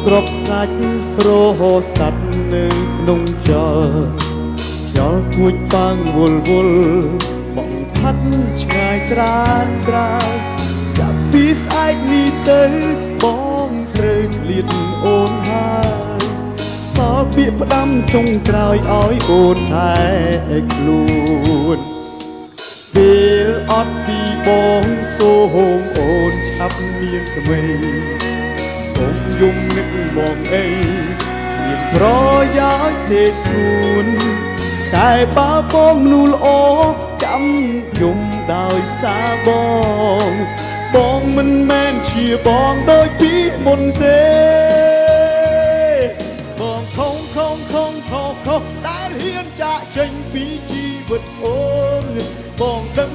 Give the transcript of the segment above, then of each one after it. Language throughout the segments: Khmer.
ក្របសាច់រហូតសัตว์នៅក្នុងចលខ្យល់គួចបាំងវល់វល់បងផាត់ឆ្ងាយត្រានត្រាចាប់ពីស្អែកនេះទៅបងត្រូវឃ្លាតអូនហើយសល់ពាក្យផ្ដាំចុងក្រោយឲ្យអូនថែខ្លួនពេលអត់ពីបងសូមអូនឆាប់មានថ្មីកុំយំនឹកមកអីមានប្រយោជន៍ទេស្រួនតែបើបងនោះល្អចាំយំដោយសារបងមិនមែនជាបងដូចពីមុនទេបងខំដែលហ៊ានចាក់ចេញពីជីវិតអូនបងដឹង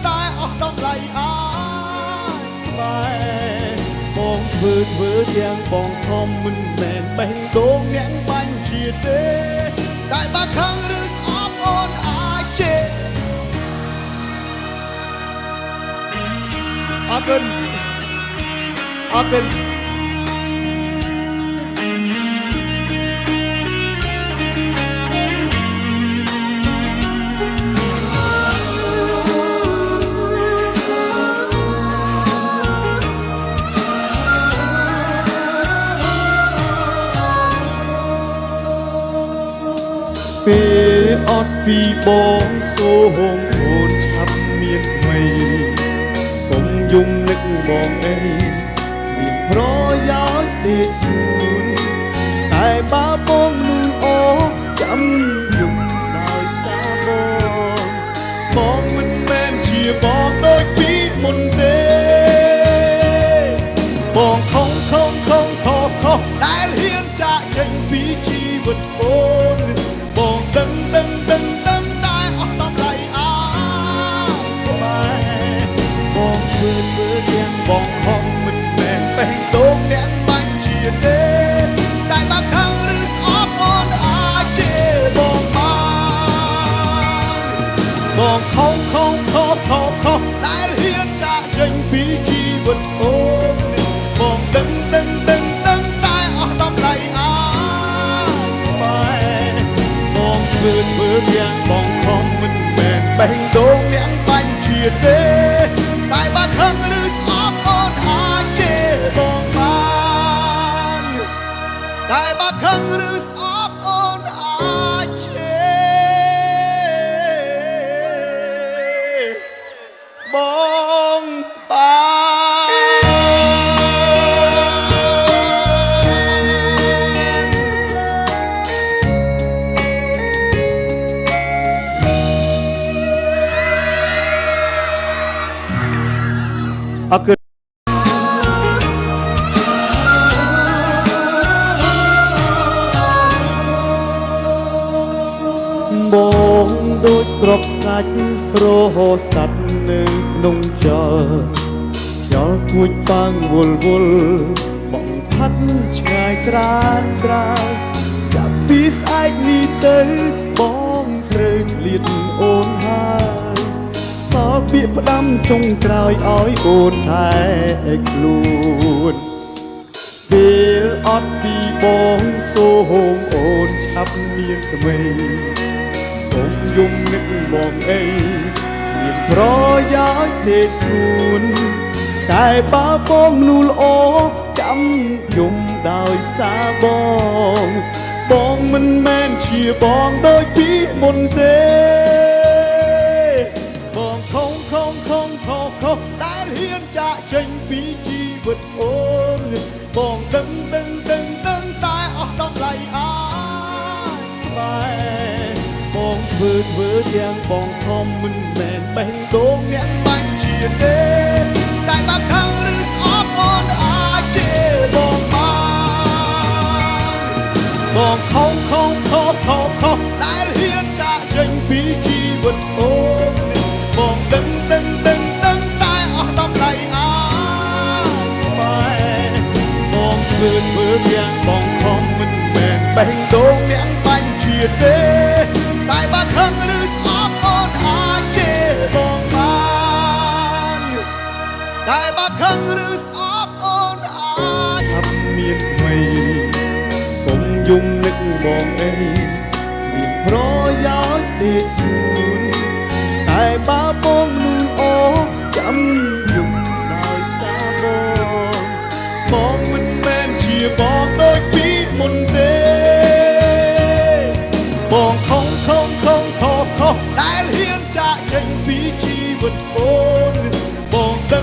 តែអស់ដល់ឡៃអាយខ្មែរបងធ្វើទាំងបងខំមិនមែនបេះដូងអ្នកបាញ់ជាទេតែបើខឹងឬស្អប់អូនអាចជេរអរគុណពេលអត់ពីបងសូមអូនឆាប់មានថ្មីកុំយំនឹកបងអីមានប្រយោជន៍ទេស្រួនតែបើបងនោះអូចាំយំដោយសារបងមិនមែនជាបងដូចពីមុនទេបងខំដែលហ៊ានចាក់ចេញពីជីវិតអូនបងដឹងតែអស់ដល់ឡៃអាខ្មែរបងធ្វើទាំងបងខំមិនមែនបេះដូងអ្នកបាញ់ជាទេតែបើខឹងឬស្អប់អូនអាចជេរបងបានបងខំដែលហ៊ានចាក់ចេញពីជីវិតអូនបងដឹងតែអស់ដល់ឡៃអាធ្វើទាំងបងខំមិនមែនបេះដូងអ្នកបាញ់ជាទេតែបើខឹងឬស្អប់អូនអាចជេរបងបានតែបើខឹងឬស្អប់អូនអាចជេរបងបានអរគុណបងដូចក្របសាច់រហូតសัตว์នៅក្នុងចលខ្យល់គួចបាំងវល់បងផាត់ឆ្ងាយត្រានចាប់ពីស្អែកនេះទៅបងត្រូវឃ្លាតអូនហើយសល់ពាក្យផ្ដាំចុងក្រោយឲ្យអូនថែខ្លួនពេលអត់ពីបងសូមអូនឆាប់មានថ្មីកុំយំនឹកមកអីមានប្រយោជន៍ទេស្រួនតែបើបងនោះល្អចាំយំដោយសារបងមិនមែនជាបងដូចពីមុនទេបងខំដែលហ៊ានចាក់ចេញពីជីវិតអូនបងដឹងតែអស់ដល់ឡៃអាយខ្មែរបងធ្វើទាំងបងខំមិនមែនបេះដូងអ្នកបាញ់ជាទេតែបើខឹងឬស្អប់អូនអាចជេរបងបានបងខំដែលហ៊ានចាក់ចេញពីជីវិតអូនបងដឹងតែអស់ដល់ឡៃអាខ្មែរបងធ្វើទាំងបងខំមិនមែនបេះដូងអ្នកបាញ់ជាទេតែបើខឹងឬស្អប់អូនអាចជេរបងបានតែបើខឹងឬស្អប់អូនអាចមាន បងអីមានប្រយោជន៍ទេសួរតែបើបងលូនអូចាំយំដោយសារបងមិនមែនជាបងដូចពីមុនទេបងខំដែលហ៊ានចាកចេញពីជីវិតបងដឹ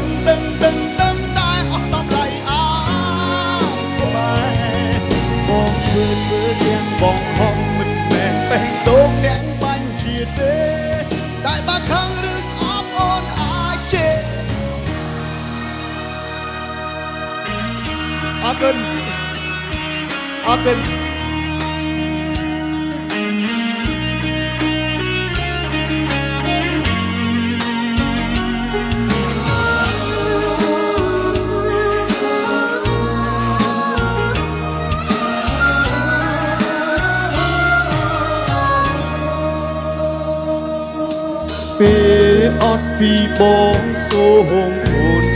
ងតែអស់តម្លៃអើបងធ្វើទាំងបងខំមិនមែនបេះដូងអ្នកបាញ់ជាទេតែបើខឹងឬស្អប់អូនអាចជេរអរគុណពេលអត់ពីបងសូមអូន